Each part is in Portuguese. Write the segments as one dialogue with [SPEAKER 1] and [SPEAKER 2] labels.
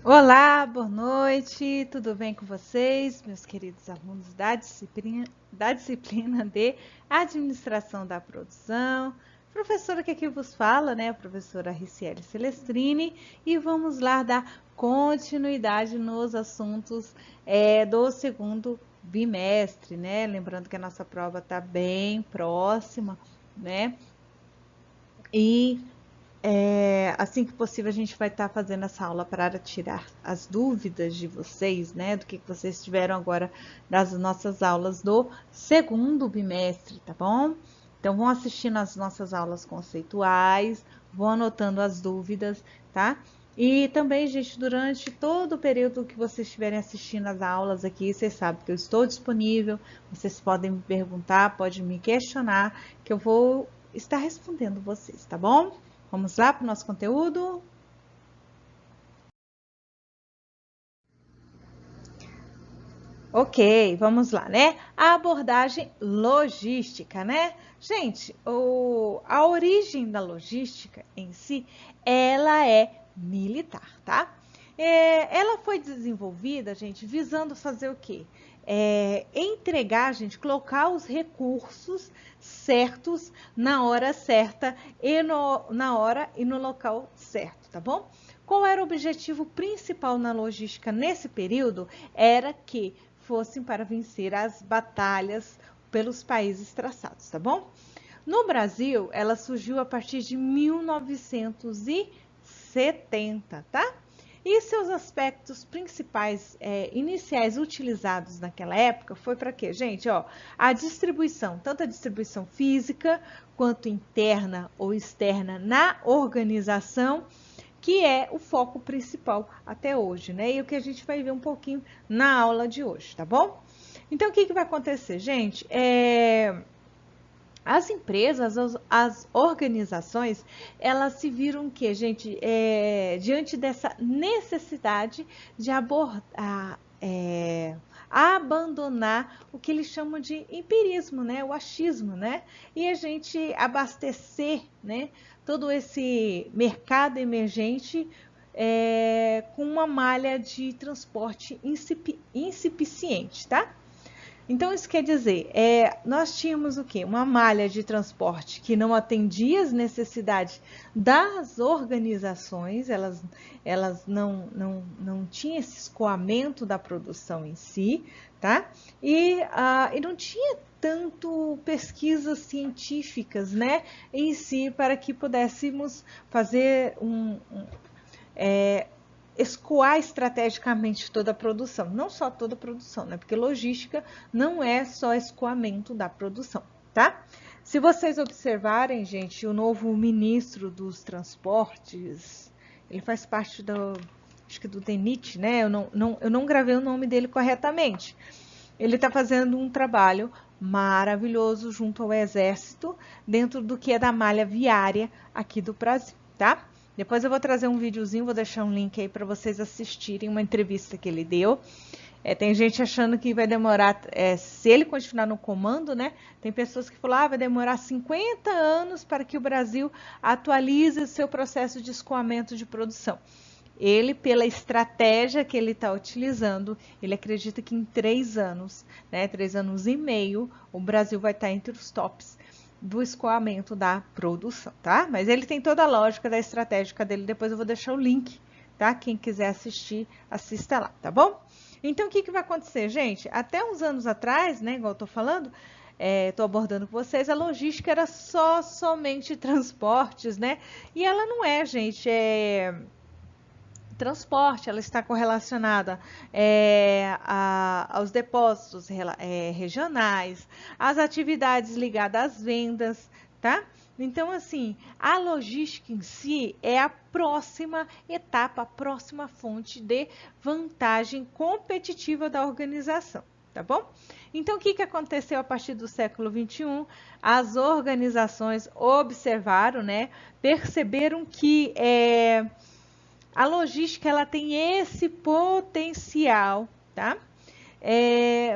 [SPEAKER 1] Olá, boa noite, tudo bem com vocês, meus queridos alunos da disciplina de Administração da Produção? Professora que aqui vos fala, né, a professora Ricieli Celestrini, e vamos lá dar continuidade nos assuntos do segundo bimestre, né? Lembrando que a nossa prova está bem próxima, né? E assim que possível, a gente vai estar fazendo essa aula para tirar as dúvidas de vocês, né? Do que vocês tiveram agora das nossas aulas do segundo bimestre, tá bom? Então, vão assistindo as nossas aulas conceituais, vão anotando as dúvidas, tá? E também, gente, durante todo o período que vocês estiverem assistindo as aulas aqui, vocês sabem que eu estou disponível, vocês podem me perguntar, podem me questionar, que eu vou estar respondendo vocês, tá bom? Vamos lá para o nosso conteúdo? Ok, vamos lá, né? A abordagem logística, né? Gente, a origem da logística em si, ela é militar, tá? Ela foi desenvolvida, gente, visando fazer o quê? Entregar, gente, colocar os recursos certos na hora certa e na hora e no local certo, tá bom? Qual era o objetivo principal na logística nesse período? Era que fossem para vencer as batalhas pelos países traçados, tá bom? No Brasil, ela surgiu a partir de 1970, tá? E seus aspectos principais iniciais utilizados naquela época foi para quê, gente? Ó, a distribuição, tanto a distribuição física quanto interna ou externa na organização, que é o foco principal até hoje, né? E o que a gente vai ver um pouquinho na aula de hoje, tá bom? Então, o que vai acontecer, gente? As empresas, as organizações, elas se viram que, gente, diante dessa necessidade de abordar, abandonar o que eles chamam de empirismo, né? O achismo, né? E a gente abastecer, né? Todo esse mercado emergente com uma malha de transporte insuficiente, tá? Então, isso quer dizer, nós tínhamos o quê? Uma malha de transporte que não atendia as necessidades das organizações, elas não tinham esse escoamento da produção em si, tá? E não tinha tanto pesquisas científicas, né, em si, para que pudéssemos fazer escoar estrategicamente toda a produção, não só toda a produção, né? Porque logística não é só escoamento da produção, tá? Se vocês observarem, gente, o novo ministro dos transportes, ele faz parte acho que do DENIT, né? Eu não gravei o nome dele corretamente. Ele está fazendo um trabalho maravilhoso junto ao Exército, dentro do que é da malha viária aqui do Brasil, tá? Depois eu vou trazer um videozinho, vou deixar um link aí para vocês assistirem uma entrevista que ele deu. Tem gente achando que vai demorar, se ele continuar no comando, né? Tem pessoas que falam, vai demorar 50 anos para que o Brasil atualize o seu processo de escoamento de produção. Ele, pela estratégia que ele está utilizando, ele acredita que em 3 anos, né, 3 anos e meio, o Brasil vai estar entre os tops do escoamento da produção, tá? Mas ele tem toda a lógica da estratégica dele, depois eu vou deixar o link, tá? Quem quiser assistir, assista lá, tá bom? Então, o que vai acontecer, gente? Até uns anos atrás, né, igual eu tô falando, tô abordando com vocês, a logística era somente transportes, né? E ela não é, gente, transporte, ela está correlacionada aos depósitos regionais, às atividades ligadas às vendas, tá? Então, assim, a logística em si é a próxima etapa, a próxima fonte de vantagem competitiva da organização, tá bom? Então, o que aconteceu a partir do século XXI? As organizações observaram, né, perceberam que a logística ela tem esse potencial, tá?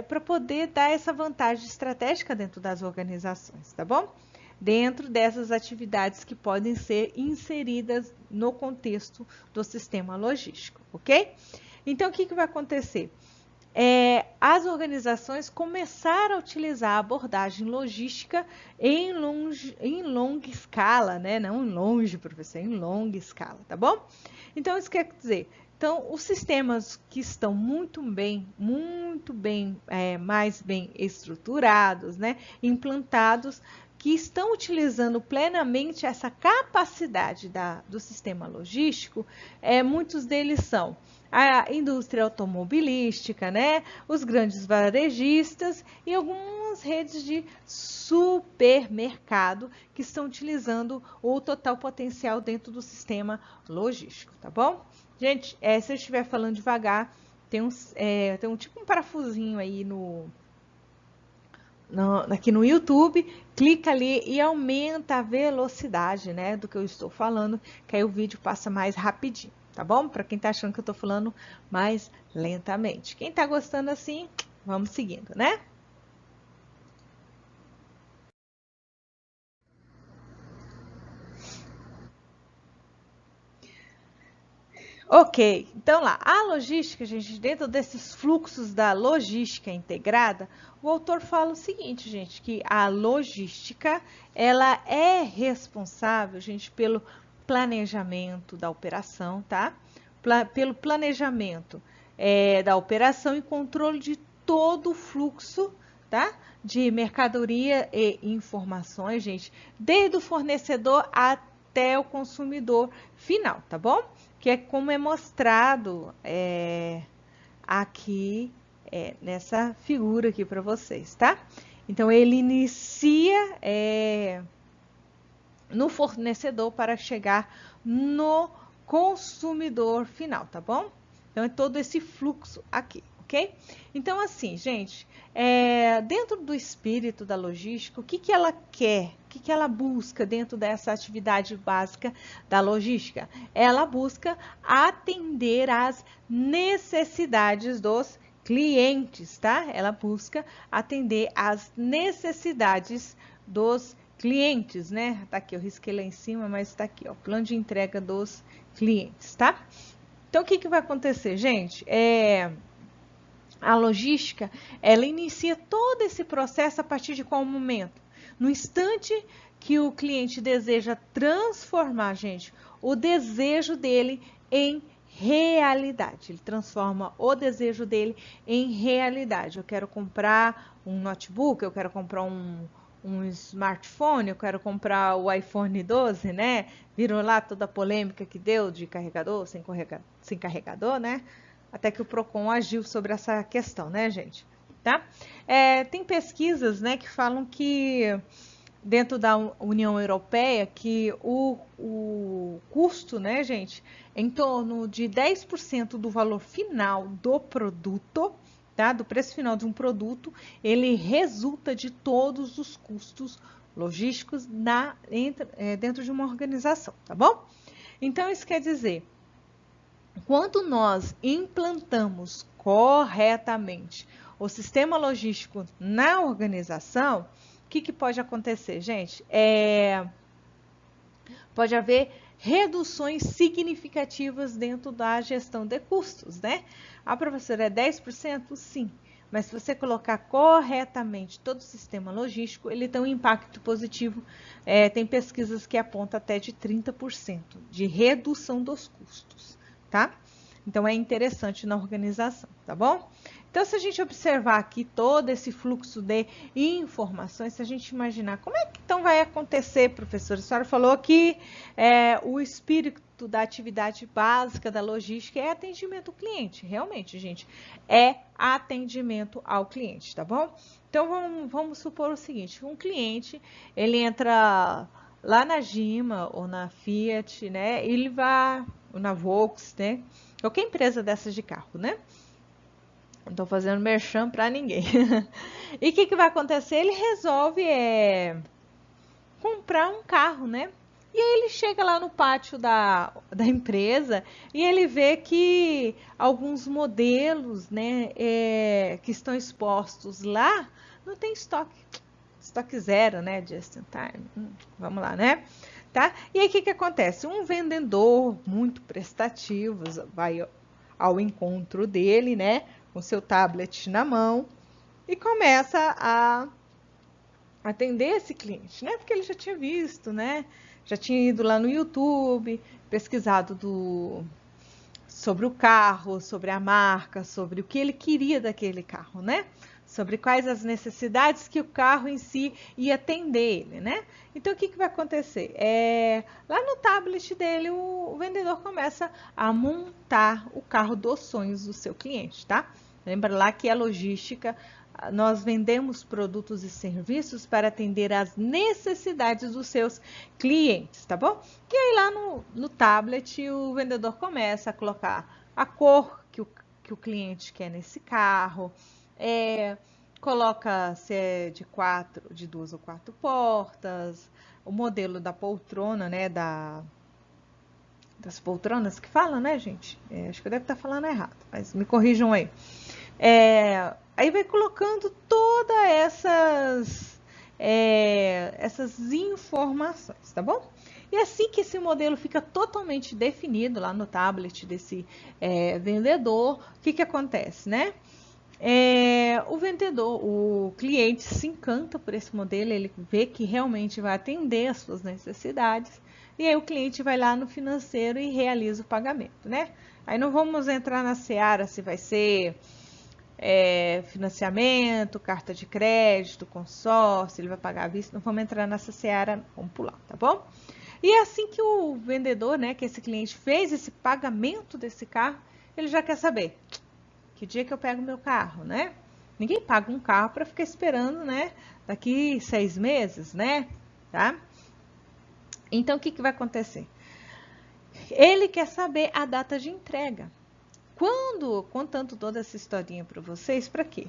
[SPEAKER 1] Para poder dar essa vantagem estratégica dentro das organizações, tá bom? dentro dessas atividades que podem ser inseridas no contexto do sistema logístico, ok? Então, o que vai acontecer? As organizações começaram a utilizar a abordagem logística em longa escala, né? Não em longe, professor, em longa escala, tá bom? Então, isso quer dizer, então, os sistemas que estão muito bem, mais bem estruturados, né? Implantados, que estão utilizando plenamente essa capacidade do sistema logístico, muitos deles são a indústria automobilística, né? Os grandes varejistas e algumas redes de supermercado que estão utilizando o total potencial dentro do sistema logístico, tá bom? Gente, se eu estiver falando devagar, tem um tipo um parafusinho aí aqui no YouTube, clica ali e aumenta a velocidade, né, do que eu estou falando, que aí o vídeo passa mais rapidinho, tá bom? Para quem tá achando que eu tô falando mais lentamente. Quem tá gostando assim, vamos seguindo, né? Ok, então lá, a logística, gente, dentro desses fluxos da logística integrada, o autor fala o seguinte, gente, que a logística, ela é responsável, gente, pelo planejamento da operação, tá? Pelo planejamento da operação e controle de todo o fluxo, tá? De mercadoria e informações, gente, desde o fornecedor até o consumidor final, tá bom? Que é como é mostrado aqui nessa figura aqui para vocês, tá? Então, ele inicia no fornecedor para chegar no consumidor final, tá bom? Então, é todo esse fluxo aqui, ok? Então, assim, gente, dentro do espírito da logística, o que ela quer? O que ela busca dentro dessa atividade básica da logística? Ela busca atender às necessidades dos clientes, tá? Ela busca atender às necessidades dos clientes, né? Tá aqui, eu risquei lá em cima, mas tá aqui, ó, plano de entrega dos clientes, tá? Então, o que vai acontecer, gente? A logística, ela inicia todo esse processo a partir de qual momento? No instante que o cliente deseja transformar, gente, o desejo dele em realidade. Ele transforma o desejo dele em realidade. Eu quero comprar um notebook, eu quero comprar um smartphone, eu quero comprar o iPhone 12, né? Viram lá toda a polêmica que deu de carregador, sem carregador, né? Até que o Procon agiu sobre essa questão, né, gente? Tá? Tem pesquisas, né, que falam que dentro da União Europeia que o custo, né, gente, em torno de 10% do valor final do produto, tá? Do preço final de um produto, ele resulta de todos os custos logísticos dentro de uma organização, tá bom? Então, isso quer dizer, quando nós implantamos corretamente o sistema logístico na organização, o que pode acontecer, gente? Pode haver reduções significativas dentro da gestão de custos, né? A professora, é 10%? Sim. Mas se você colocar corretamente todo o sistema logístico, ele tem um impacto positivo. Tem pesquisas que apontam até de 30% de redução dos custos, tá? Então, é interessante na organização, tá bom? Então, se a gente observar aqui todo esse fluxo de informações, se a gente imaginar como é que então vai acontecer, professora? A senhora falou que o espírito da atividade básica da logística é atendimento ao cliente. Realmente, gente, é atendimento ao cliente, tá bom? Então, vamos supor o seguinte, um cliente, ele entra lá na Gima ou na Fiat, né? Ele vai, ou na Volks, né? Qualquer empresa dessas de carro, né? Não estou fazendo merchan para ninguém. E o que vai acontecer? Ele resolve comprar um carro, né? E aí ele chega lá no pátio da empresa e ele vê que alguns modelos, né, que estão expostos lá, não tem estoque. estoque zero, né? Just in time. Vamos lá, né? Tá? E aí, o que que acontece? Um vendedor muito prestativo vai ao encontro dele, né? Com seu tablet na mão e começa a atender esse cliente, né? Porque ele já tinha visto, né? Já tinha ido lá no YouTube, pesquisado sobre o carro, sobre a marca, sobre o que ele queria daquele carro, né? Sobre quais as necessidades que o carro em si ia atender ele, né? Então, o que que vai acontecer? Lá no tablet dele, o vendedor começa a montar o carro dos sonhos do seu cliente, tá? Lembra lá que a logística, nós vendemos produtos e serviços para atender às necessidades dos seus clientes, tá bom? E aí lá no tablet o vendedor começa a colocar a cor que o cliente quer nesse carro, coloca se é de 2 ou 4 portas, o modelo da poltrona, né, das poltronas que fala, né, gente? Acho que eu devo estar falando errado, mas me corrijam aí. Aí vai colocando todas essas informações, tá bom? E assim que esse modelo fica totalmente definido lá no tablet desse vendedor, o que que acontece, né? O vendedor, o cliente se encanta por esse modelo, ele vê que realmente vai atender às suas necessidades, e aí o cliente vai lá no financeiro e realiza o pagamento, né? Aí não vamos entrar na seara se vai ser financiamento, carta de crédito, consórcio, ele vai pagar à vista, não vamos entrar nessa seara, vamos pular, tá bom? E assim que o vendedor, né, que esse cliente fez esse pagamento desse carro, ele já quer saber que dia que eu pego meu carro, né? Ninguém paga um carro para ficar esperando, né, daqui 6 meses, né, tá? Então, o que que vai acontecer? Ele quer saber a data de entrega. Contando toda essa historinha para vocês, para quê?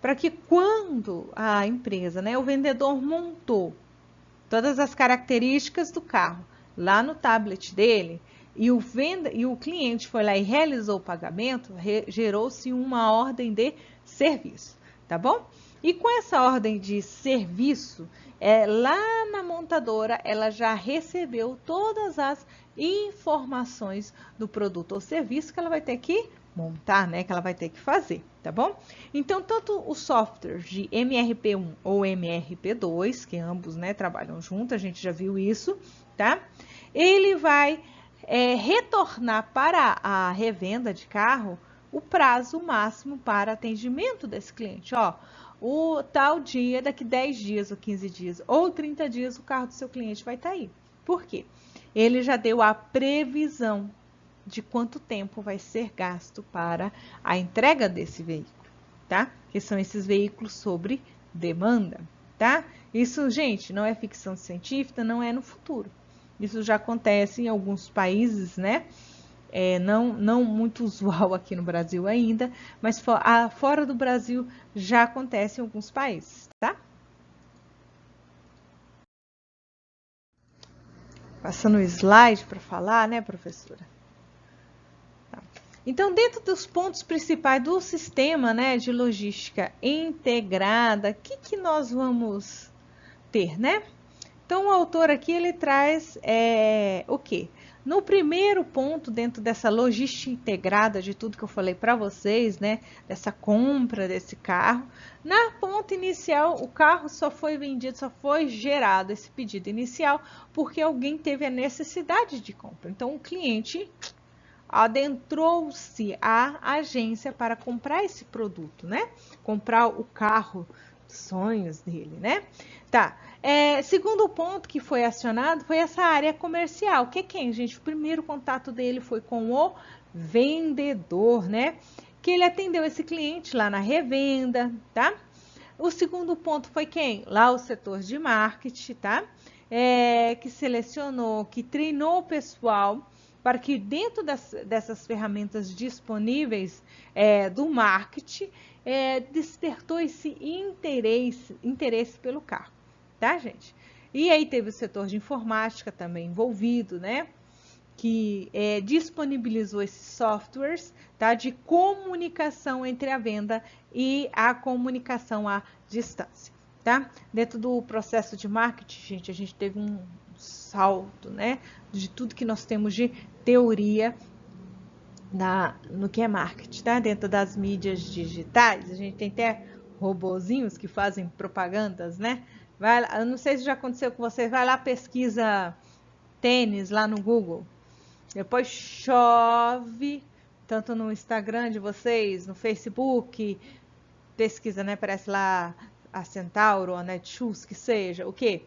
[SPEAKER 1] Para que quando a empresa, né, o vendedor montou todas as características do carro lá no tablet dele e o cliente foi lá e realizou o pagamento, gerou-se uma ordem de serviço, tá bom? E com essa ordem de serviço, lá na montadora, ela já recebeu todas as informações do produto ou serviço que ela vai ter que montar, né? Que ela vai ter que fazer, tá bom? Então, tanto o software de MRP1 ou MRP2, que ambos, né, trabalham juntos, a gente já viu isso, tá? Ele vai retornar para a revenda de carro o prazo máximo para atendimento desse cliente. Ó, o tal dia, daqui 10 dias ou 15 dias ou 30 dias, o carro do seu cliente vai estar aí. Por quê? Ele já deu a previsão de quanto tempo vai ser gasto para a entrega desse veículo, tá? Que são esses veículos sobre demanda, tá? Isso, gente, não é ficção científica, não é no futuro. Isso já acontece em alguns países, né? Não muito usual aqui no Brasil ainda, mas fora do Brasil já acontece em alguns países, tá? Passando o slide para falar, né, professora? Tá. Então, dentro dos pontos principais do sistema, né, de logística integrada, o que nós vamos ter, né? Então, o autor aqui, ele traz o quê? No primeiro ponto, dentro dessa logística integrada de tudo que eu falei para vocês, né? Dessa compra desse carro, na ponta inicial, o carro só foi vendido, só foi gerado esse pedido inicial porque alguém teve a necessidade de compra. Então, o cliente adentrou-se à agência para comprar esse produto, né? Comprar o carro dos sonhos dele, né? Tá. Segundo ponto que foi acionado foi essa área comercial. Que quem, gente? O primeiro contato dele foi com o vendedor, né? Que ele atendeu esse cliente lá na revenda, tá? O segundo ponto foi quem? Lá o setor de marketing, tá? Que selecionou, que treinou o pessoal para que dentro dessas ferramentas disponíveis do marketing, despertou esse interesse pelo carro, tá, gente? E aí teve o setor de informática também envolvido, né? Que disponibilizou esses softwares, tá? De comunicação entre a venda e a comunicação à distância, tá? Dentro do processo de marketing, gente, a gente teve um salto, né, de tudo que nós temos de teoria no que é marketing, tá? Dentro das mídias digitais, a gente tem até robozinhos que fazem propagandas, né? Eu não sei se já aconteceu com você, vai lá, pesquisa tênis lá no Google, depois chove, tanto no Instagram de vocês, no Facebook, pesquisa, né? Parece lá a Centauro, a Netshoes, que seja, o quê?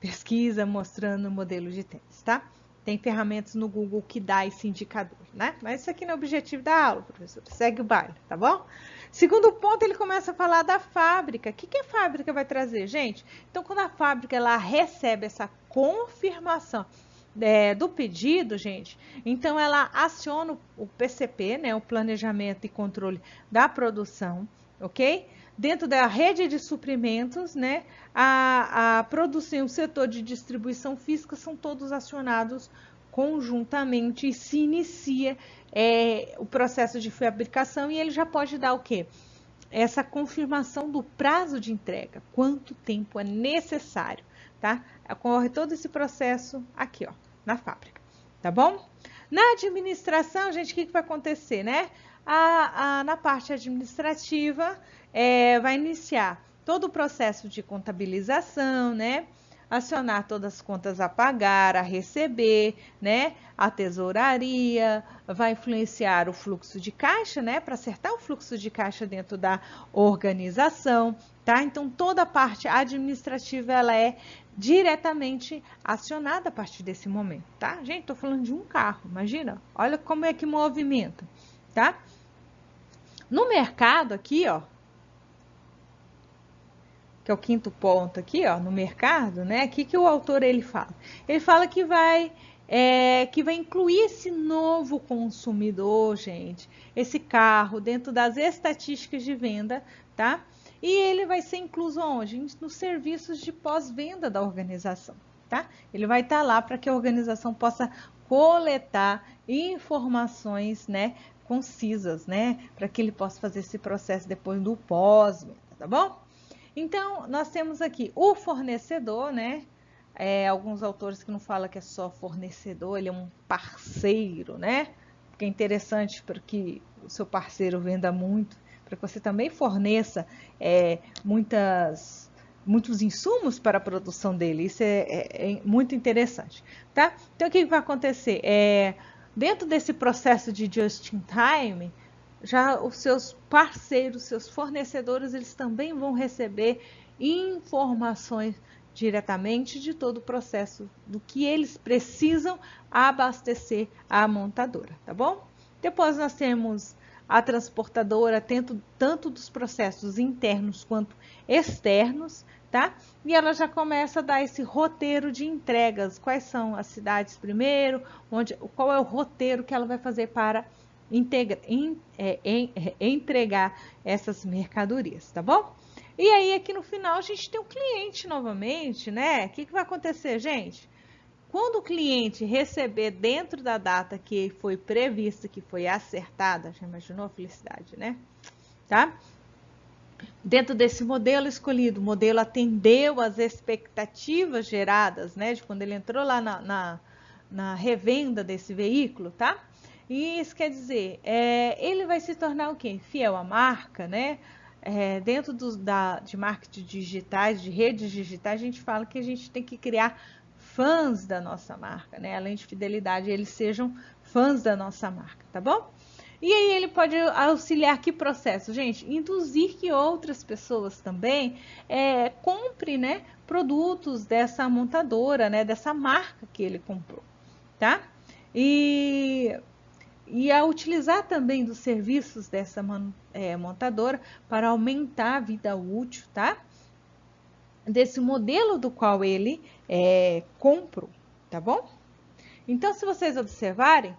[SPEAKER 1] Pesquisa mostrando o modelo de tênis, tá? Tem ferramentas no Google que dá esse indicador, né? Mas isso aqui não é o objetivo da aula, professor. Segue o baile, tá bom? Segundo ponto, ele começa a falar da fábrica. O que a fábrica vai trazer, gente? Então, quando a fábrica ela recebe essa confirmação do pedido, gente, então ela aciona o PCP, né? O Planejamento e Controle da Produção, ok? Dentro da rede de suprimentos, né, a produção e o setor de distribuição física são todos acionados conjuntamente e se inicia o processo de fabricação e ele já pode dar o quê? Essa confirmação do prazo de entrega, quanto tempo é necessário, tá? Ocorre todo esse processo aqui, ó, na fábrica, tá bom? Na administração, gente, o que vai acontecer, né? Na parte administrativa, vai iniciar todo o processo de contabilização, né? Acionar todas as contas a pagar, a receber, né? A tesouraria, vai influenciar o fluxo de caixa, né? Para acertar o fluxo de caixa dentro da organização, tá? Então, toda a parte administrativa, ela é diretamente acionada a partir desse momento, tá? Gente, tô falando de um carro, imagina? Olha como é que movimenta, tá? No mercado aqui, ó, que é o quinto ponto aqui, ó, no mercado, né? O que o autor ele fala? Ele fala que vai incluir esse novo consumidor, gente, esse carro dentro das estatísticas de venda, tá? E ele vai ser incluso onde? Nos serviços de pós-venda da organização, tá? Ele vai estar lá para que a organização possa coletar informações, né, concisas, né, para que ele possa fazer esse processo depois do pós-venda, tá bom? Então, nós temos aqui o fornecedor, né? Alguns autores que não falam que é só fornecedor, ele é um parceiro, né? Porque é interessante para que o seu parceiro venda muito, para que você também forneça muitos insumos para a produção dele. Isso é muito interessante, tá? Então, o que vai acontecer? Dentro desse processo de just-in-time, já os seus parceiros, seus fornecedores, eles também vão receber informações diretamente de todo o processo do que eles precisam abastecer a montadora, tá bom? Depois nós temos a transportadora, tanto dos processos internos quanto externos, tá? E ela já começa a dar esse roteiro de entregas, quais são as cidades primeiro, qual é o roteiro que ela vai fazer para entregar essas mercadorias, tá bom? E aí, aqui no final, a gente tem o cliente novamente, né? O que vai acontecer, gente? Quando o cliente receber dentro da data que foi prevista, que foi acertada, já imaginou a felicidade, né? Tá? Dentro desse modelo escolhido, o modelo atendeu às expectativas geradas, né? De quando ele entrou lá na revenda desse veículo, tá? E isso quer dizer, ele vai se tornar o quê? Fiel à marca, né? Dentro de marketing digitais, de redes digitais, a gente fala que a gente tem que criar fãs da nossa marca, né? Além de fidelidade, eles sejam fãs da nossa marca, tá bom? E aí ele pode auxiliar que processo? Gente, induzir que outras pessoas também comprem, né, produtos dessa montadora, né, dessa marca que ele comprou, tá? E a utilizar também dos serviços dessa montadora para aumentar a vida útil, tá? Desse modelo do qual ele comprou, tá bom? Então, se vocês observarem,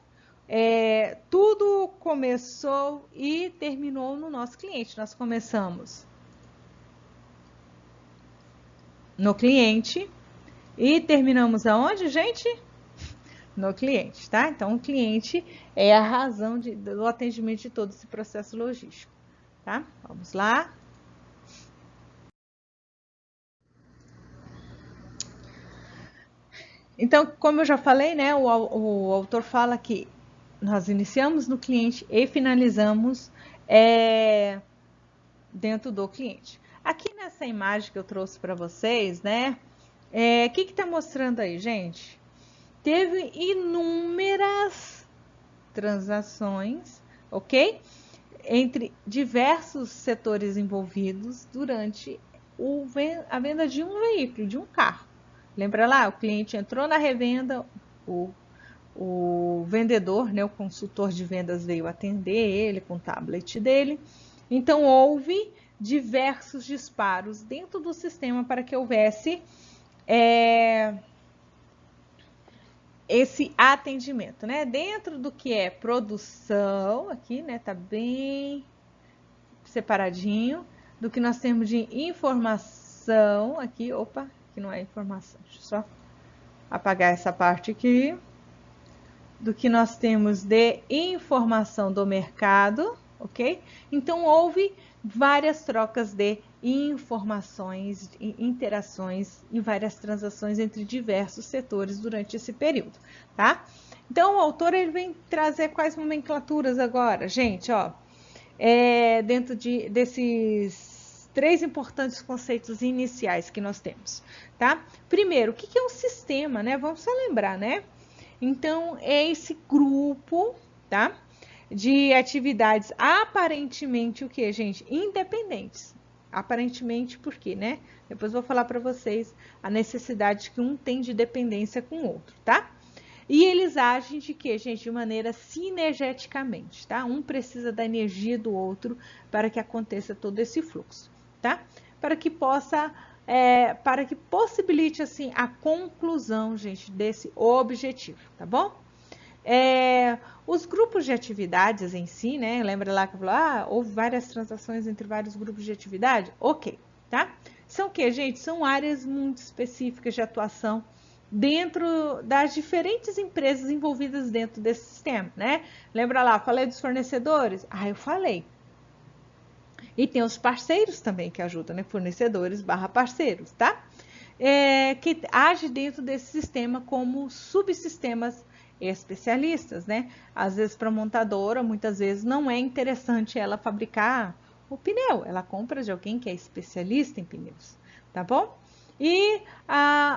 [SPEAKER 1] tudo começou e terminou no nosso cliente. Nós começamos no cliente e terminamos aonde, gente? No cliente, tá? Então, o cliente é a razão do atendimento de todo esse processo logístico, tá? Vamos lá. Então, como eu já falei, né, o autor fala que nós iniciamos no cliente e finalizamos dentro do cliente. Aqui nessa imagem que eu trouxe para vocês, né, o que está mostrando aí, gente? Teve inúmeras transações, ok? Entre diversos setores envolvidos durante a venda de um veículo, de um carro. Lembra lá? O cliente entrou na revenda, o vendedor, né, o consultor de vendas veio atender ele com o tablet dele. Então, houve diversos disparos dentro do sistema para que houvesse esse atendimento, né? Dentro do que é produção, aqui, né, tá bem separadinho, do que nós temos de informação, aqui, opa, que não é informação, deixa eu só apagar essa parte aqui, do que nós temos de informação do mercado, ok? Então, houve várias trocas de informações, interações e várias transações entre diversos setores durante esse período, tá? Então, o autor ele vem trazer quais nomenclaturas agora, gente, ó, dentro desses 3 importantes conceitos iniciais que nós temos, tá? Primeiro, o que é um sistema, né? Vamos só lembrar, né? Então, é esse grupo, tá? De atividades aparentemente o que, gente? Independentes. Aparentemente, por quê, né? Depois vou falar para vocês a necessidade que um tem de dependência com o outro, tá? E eles agem de quê, gente? De maneira sinergeticamente, tá? Um precisa da energia do outro para que aconteça todo esse fluxo, tá? Para que possibilite, assim, a conclusão, gente, desse objetivo, tá bom? Os grupos de atividades em si, né? Lembra lá que eu falei, houve várias transações entre vários grupos de atividade? Ok, tá? São o quê, gente? São áreas muito específicas de atuação dentro das diferentes empresas envolvidas dentro desse sistema, né? Lembra lá, falei dos fornecedores? Eu falei. E tem os parceiros também que ajudam, né? Fornecedores / parceiros, tá? Que age dentro desse sistema como subsistemas especialistas, né? Às vezes para a montadora, muitas vezes não é interessante ela fabricar o pneu, ela compra de alguém que é especialista em pneus, tá bom? E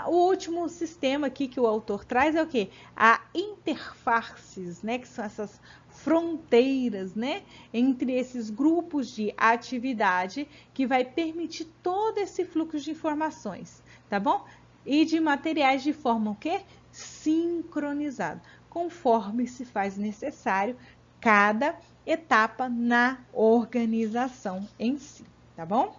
[SPEAKER 1] o último sistema aqui que o autor traz é o quê? A interfaces, né? Que são essas fronteiras, né? Entre esses grupos de atividade que vai permitir todo esse fluxo de informações, tá bom? E de materiais de forma o quê? Sincronizado, conforme se faz necessário cada etapa na organização em si, tá bom?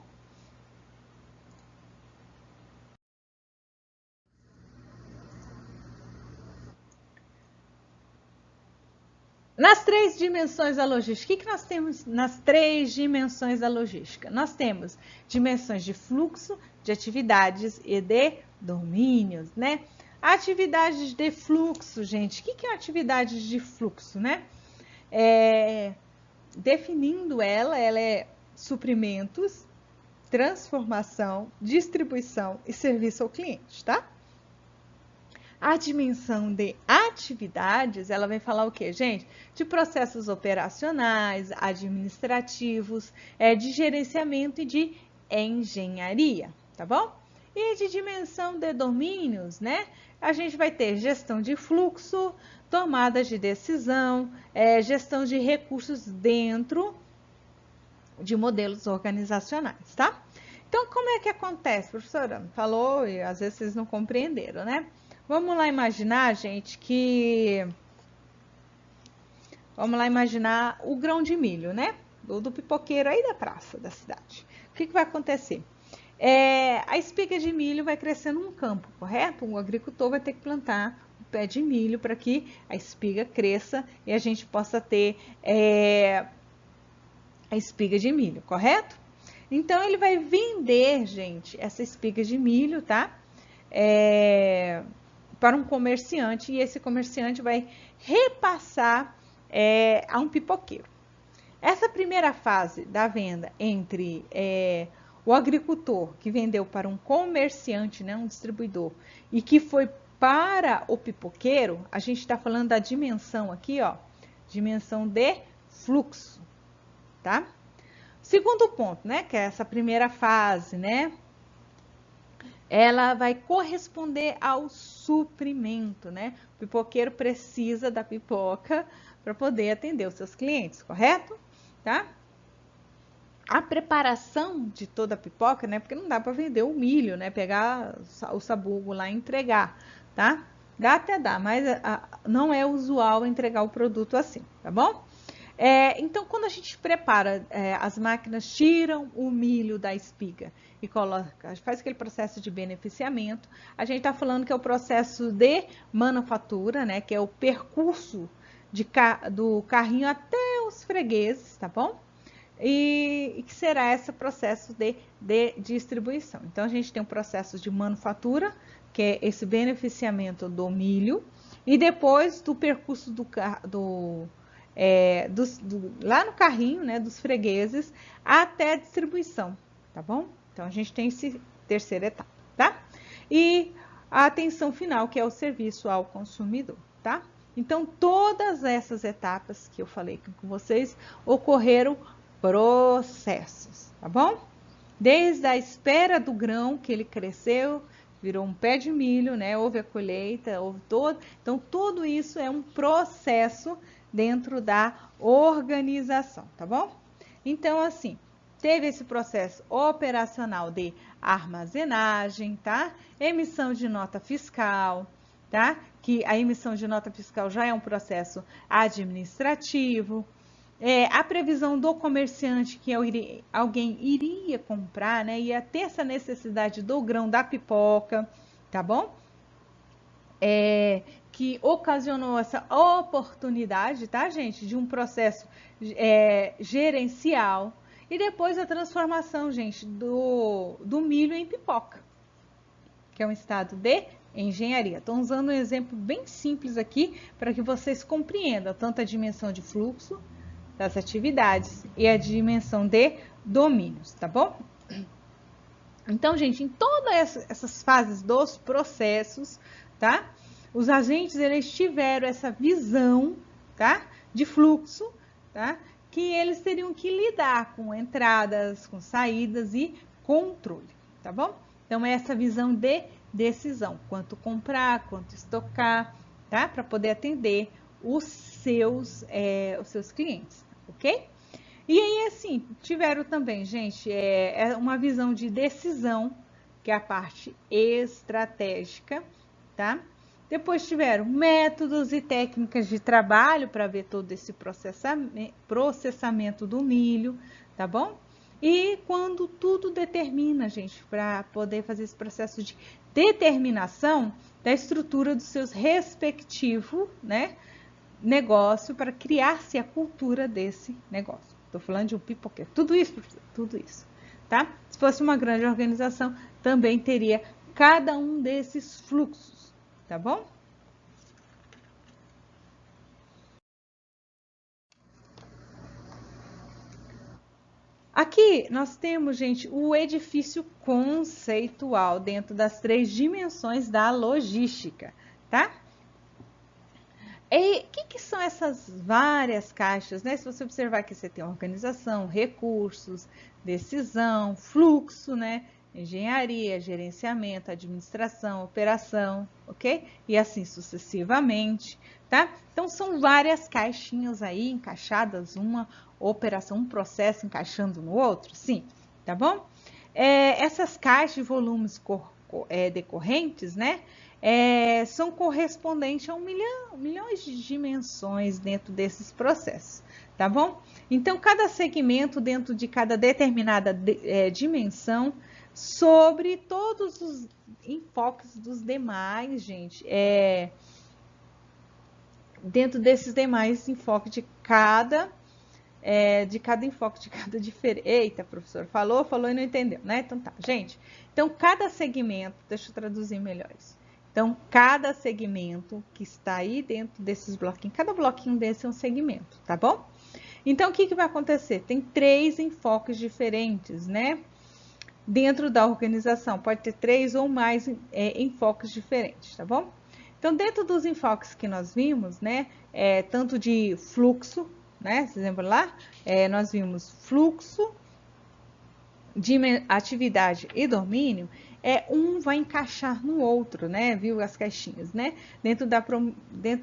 [SPEAKER 1] Nas 3 dimensões da logística, o que nós temos nas 3 dimensões da logística? Nós temos dimensões de fluxo, de atividades e de domínios, né? Atividades de fluxo, gente. O que é atividade de fluxo, né? Definindo ela é suprimentos, transformação, distribuição e serviço ao cliente, tá? A dimensão de atividades, ela vai falar o quê, gente? De processos operacionais, administrativos, de gerenciamento e de engenharia, tá bom? E de dimensão de domínios, né? A gente vai ter gestão de fluxo, tomadas de decisão, gestão de recursos dentro de modelos organizacionais, tá? Então, como é que acontece, professora? Falou e às vezes vocês não compreenderam, né? Vamos lá imaginar, gente, Vamos lá imaginar o grão de milho, né? Do pipoqueiro aí da praça da cidade. O que vai acontecer? A espiga de milho vai crescer num campo, correto? O agricultor vai ter que plantar o pé de milho para que a espiga cresça e a gente possa ter a espiga de milho, correto? Então, ele vai vender, gente, essa espiga de milho, tá? Para um comerciante, e esse comerciante vai repassar a um pipoqueiro. Essa primeira fase da venda entre o agricultor que vendeu para um comerciante, né, um distribuidor, e que foi para o pipoqueiro, a gente está falando da dimensão aqui, ó, dimensão de fluxo, tá? Segundo ponto, né, que é essa primeira fase, né, ela vai corresponder ao suprimento, né? O pipoqueiro precisa da pipoca para poder atender os seus clientes, correto? Tá? A preparação de toda a pipoca, né? Porque não dá para vender o milho, né? Pegar o sabugo lá e entregar, tá? Dá até dá, mas não é usual entregar o produto assim, tá bom? Então, quando a gente prepara, as máquinas tiram o milho da espiga e coloca, faz aquele processo de beneficiamento, a gente está falando que é o processo de manufatura, né? Que é o percurso do carrinho até os fregueses, tá bom? E que será esse processo de distribuição. Então, a gente tem um processo de manufatura, que é esse beneficiamento do milho, e depois do percurso lá no carrinho, né, dos fregueses, até a distribuição, tá bom? Então, a gente tem essa terceira etapa, tá? E a atenção final, que é o serviço ao consumidor, tá? Então, todas essas etapas que eu falei com vocês ocorreram processos, tá bom? Desde a espera do grão, que ele cresceu, virou um pé de milho, né? Houve a colheita, houve todo. Então, tudo isso é um processo dentro da organização, tá bom? Então, assim, teve esse processo operacional de armazenagem, tá? Emissão de nota fiscal, tá? Que a emissão de nota fiscal já é um processo administrativo. A previsão do comerciante que alguém iria comprar, né? Ia ter essa necessidade do grão da pipoca, tá bom? Que ocasionou essa oportunidade, tá, gente? De um processo gerencial. E depois a transformação, gente, do milho em pipoca, que é um estado de engenharia. Estou usando um exemplo bem simples aqui para que vocês compreendam tanto a dimensão de fluxo das atividades e a dimensão de domínios, tá bom? Então, gente, em todas essas fases dos processos, tá? Os agentes, eles tiveram essa visão, tá? De fluxo, tá? Que eles teriam que lidar com entradas, com saídas e controle, tá bom? Então, é essa visão de decisão, quanto comprar, quanto estocar, tá? Para poder atender os seus clientes, ok? E aí, assim, tiveram também, gente, uma visão de decisão, que é a parte estratégica, tá? Depois tiveram métodos e técnicas de trabalho para ver todo esse processamento do milho, tá bom? E quando tudo determina, gente, para poder fazer esse processo de determinação da estrutura dos seus respectivos, né, negócio, para criar-se a cultura desse negócio. Estou falando de um pipoqueiro. Tudo isso, tá? Se fosse uma grande organização, também teria cada um desses fluxos, tá bom? Aqui nós temos, gente, o edifício conceitual dentro das 3 dimensões da logística, tá? E o que são essas várias caixas, né? Se você observar que você tem organização, recursos, decisão, fluxo, né? Engenharia, gerenciamento, administração, operação, ok? E assim sucessivamente, tá? Então, são várias caixinhas aí encaixadas, uma operação, um processo encaixando no outro, sim, tá bom? Essas caixas de volumes decorrentes, né? São correspondentes a milhões de dimensões dentro desses processos, tá bom? Então, cada segmento dentro de cada determinada dimensão, sobre todos os enfoques dos demais, gente, dentro desses demais enfoques de cada enfoque, de cada diferente. Eita, professor, falou e não entendeu, né? Então tá, gente. Então, cada segmento, deixa eu traduzir melhor isso. Então, cada segmento que está aí dentro desses bloquinhos, cada bloquinho desse é um segmento, tá bom? Então, o que vai acontecer? Tem 3 enfoques diferentes, né? Dentro da organização, pode ter 3 ou mais enfoques diferentes, tá bom? Então, dentro dos enfoques que nós vimos, né, tanto de fluxo, né, esse exemplo lá, nós vimos fluxo, atividade e domínio, um vai encaixar no outro, né, viu, as caixinhas, né, dentro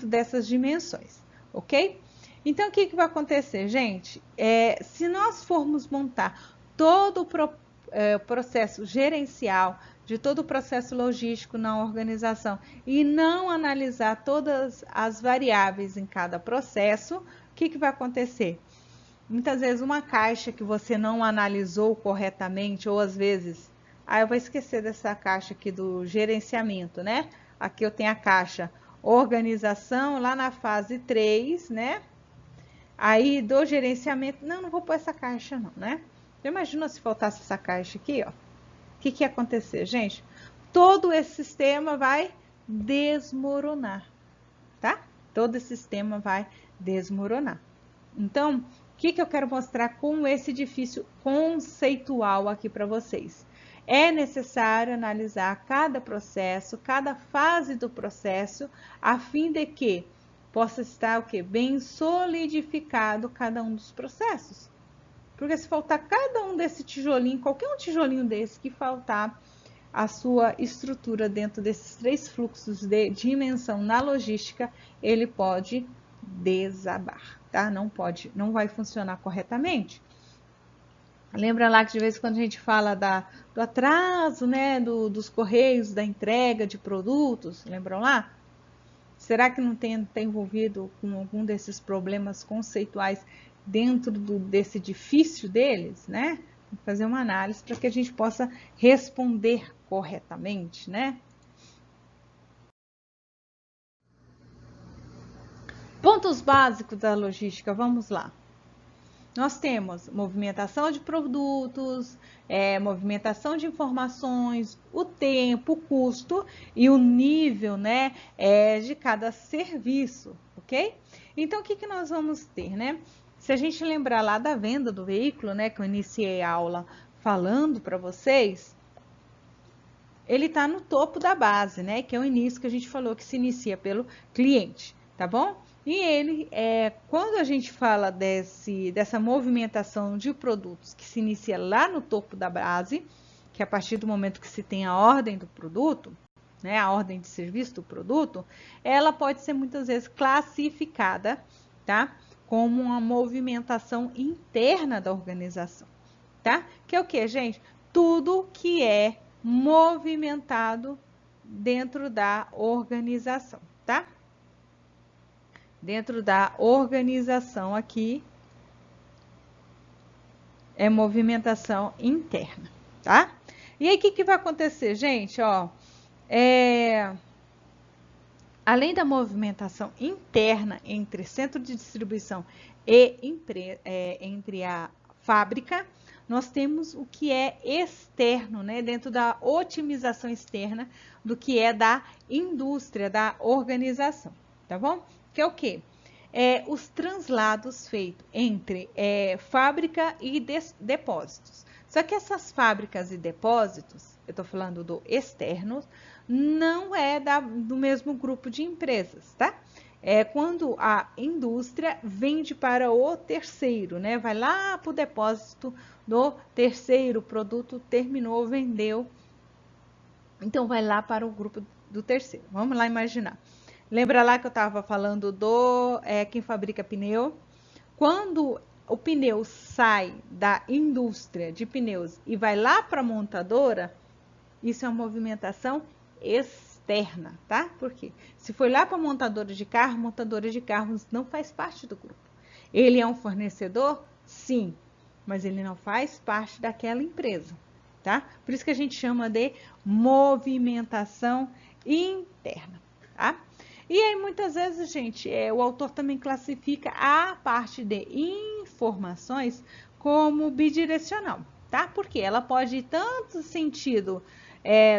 [SPEAKER 1] dessas dimensões, ok? Então, o que vai acontecer, gente? Se nós formos montar todo o processo gerencial, de todo o processo logístico na organização e não analisar todas as variáveis em cada processo, o que vai acontecer? Muitas vezes uma caixa que você não analisou corretamente, ou às vezes, eu vou esquecer dessa caixa aqui do gerenciamento, né? Aqui eu tenho a caixa organização, lá na fase 3, né? Aí do gerenciamento, não vou pôr essa caixa não, né? Imagina se faltasse essa caixa aqui, ó. O que ia acontecer, gente? Todo esse sistema vai desmoronar, tá? Todo esse sistema vai desmoronar. Então, o que eu quero mostrar com esse edifício conceitual aqui para vocês? É necessário analisar cada processo, cada fase do processo, a fim de que possa estar bem solidificado cada um dos processos. Porque se faltar cada um desse tijolinho, qualquer um tijolinho desse que faltar a sua estrutura dentro desses 3 fluxos de dimensão na logística, ele pode desabar, tá? Não vai funcionar corretamente. Lembra lá que de vez em quando a gente fala do atraso, né, dos correios, da entrega de produtos, lembram lá? Será que não tem envolvido com algum desses problemas conceituais dentro desse edifício deles, né? Tem que fazer uma análise para que a gente possa responder corretamente, né? Pontos básicos da logística, vamos lá. Nós temos movimentação de produtos, movimentação de informações, o tempo, o custo e o nível, né, de cada serviço, ok? Então, o que nós vamos ter, né? Se a gente lembrar lá da venda do veículo, né, que eu iniciei a aula falando para vocês, ele está no topo da base, né, que é o início que a gente falou que se inicia pelo cliente, tá bom? E ele, quando a gente fala dessa movimentação de produtos que se inicia lá no topo da base, que é a partir do momento que se tem a ordem do produto, né, a ordem de serviço do produto, ela pode ser muitas vezes classificada, tá, como uma movimentação interna da organização, tá? Que é o que, gente? Tudo que é movimentado dentro da organização, tá? Dentro da organização aqui, é movimentação interna, tá? E aí, o que vai acontecer, gente? Ó, além da movimentação interna entre centro de distribuição e entre a fábrica, nós temos o que é externo, né? Dentro da otimização externa do que é da indústria, da organização, tá bom? Que é o quê? Os translados feitos entre fábrica e depósitos. Só que essas fábricas e depósitos, eu estou falando do externo, não é do mesmo grupo de empresas, tá? É quando a indústria vende para o terceiro, né? Vai lá para o depósito do terceiro, o produto terminou, vendeu, então vai lá para o grupo do terceiro. Vamos lá imaginar. Lembra lá que eu estava falando quem fabrica pneu? Quando o pneu sai da indústria de pneus e vai lá para a montadora, isso é uma movimentação externa, tá? Por quê? Se foi lá para a montadora de carros não faz parte do grupo. Ele é um fornecedor? Sim, mas ele não faz parte daquela empresa, tá? Por isso que a gente chama de movimentação interna, tá? E aí, muitas vezes, gente, o autor também classifica a parte de informações como bidirecional, tá? Porque ela pode ir tanto no sentido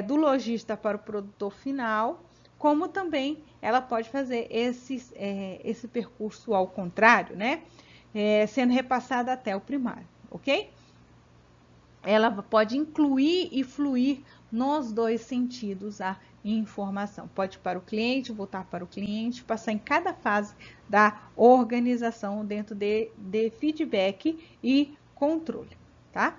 [SPEAKER 1] do lojista para o produtor final, como também ela pode fazer esse percurso ao contrário, né? Sendo repassada até o primário, ok? ela pode incluir e fluir nos dois sentidos a informação. Pode ir para o cliente, voltar para o cliente, passar em cada fase da organização dentro de feedback e controle, tá?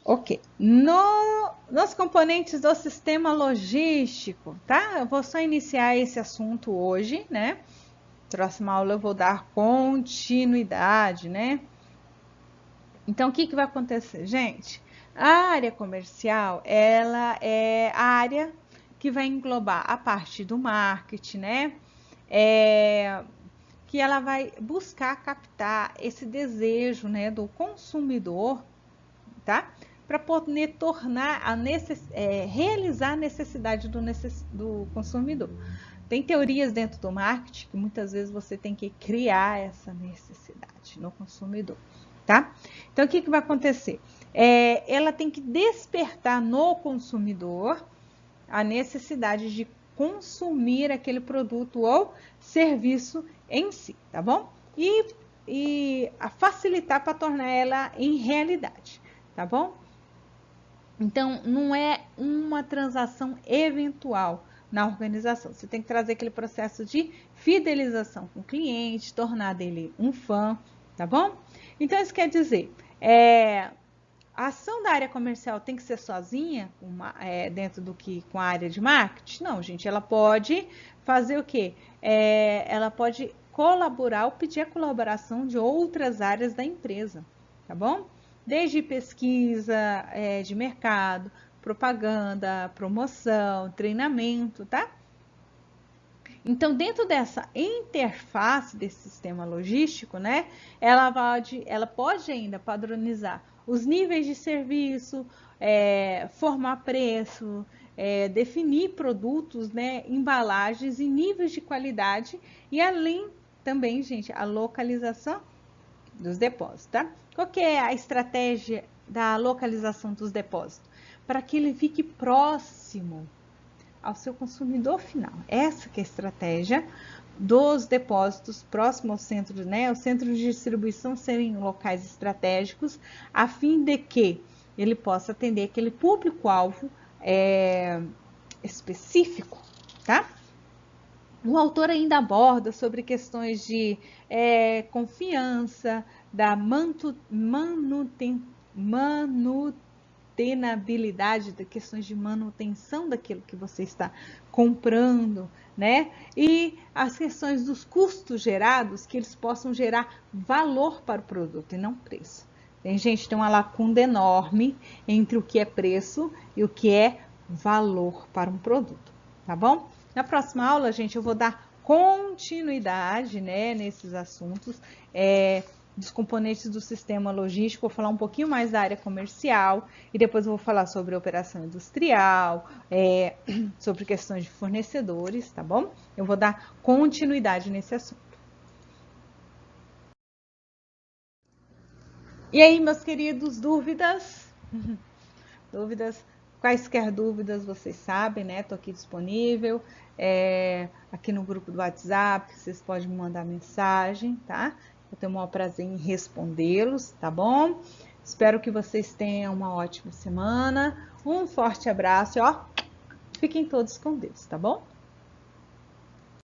[SPEAKER 1] Ok. Nos componentes do sistema logístico, tá? Eu vou só iniciar esse assunto hoje, né? Próxima aula eu vou dar continuidade, né? Então, o que que vai acontecer, gente? A área comercial, ela é a área que vai englobar a parte do marketing, né? Que ela vai buscar captar esse desejo, né, do consumidor, tá? Para poder tornar realizar a necessidade do consumidor. Tem teorias dentro do marketing que muitas vezes você tem que criar essa necessidade no consumidor, tá? Então, o que vai acontecer? Ela tem que despertar no consumidor a necessidade de consumir aquele produto ou serviço em si, tá bom? E a facilitar para tornar ela em realidade, tá bom? Então, não é uma transação eventual na organização. Você tem que trazer aquele processo de fidelização com o cliente, tornar dele um fã, tá bom? Então, isso quer dizer, a ação da área comercial tem que ser sozinha, dentro do que com a área de marketing? Não, gente, ela pode fazer o quê? Ela pode colaborar ou pedir a colaboração de outras áreas da empresa, tá bom? Desde pesquisa de mercado, propaganda, promoção, treinamento, tá? Então, dentro dessa interface desse sistema logístico, né, ela pode ainda padronizar os níveis de serviço, formar preço, definir produtos, né, embalagens e níveis de qualidade e além também, gente, a localização dos depósitos, tá? Qual que é a estratégia da localização dos depósitos? Para que ele fique próximo ao seu consumidor final. Essa que é a estratégia dos depósitos próximo ao centro, né? Os centros de distribuição serem locais estratégicos, a fim de que ele possa atender aquele público-alvo específico, tá? O autor ainda aborda sobre questões de confiança, da manutenabilidade, de questões de manutenção daquilo que você está comprando, né? E as questões dos custos gerados, que eles possam gerar valor para o produto e não preço. Tem uma lacuna enorme entre o que é preço e o que é valor para um produto, tá bom? Na próxima aula, gente, eu vou dar continuidade, né, nesses assuntos, dos componentes do sistema logístico, vou falar um pouquinho mais da área comercial e depois eu vou falar sobre operação industrial, sobre questões de fornecedores, tá bom? Eu vou dar continuidade nesse assunto. E aí, meus queridos, dúvidas? Dúvidas? Quaisquer dúvidas, vocês sabem, né? Tô aqui disponível, aqui no grupo do WhatsApp, vocês podem me mandar mensagem, tá? Eu tenho o maior prazer em respondê-los, tá bom? Espero que vocês tenham uma ótima semana. Um forte abraço e, ó, fiquem todos com Deus, tá bom?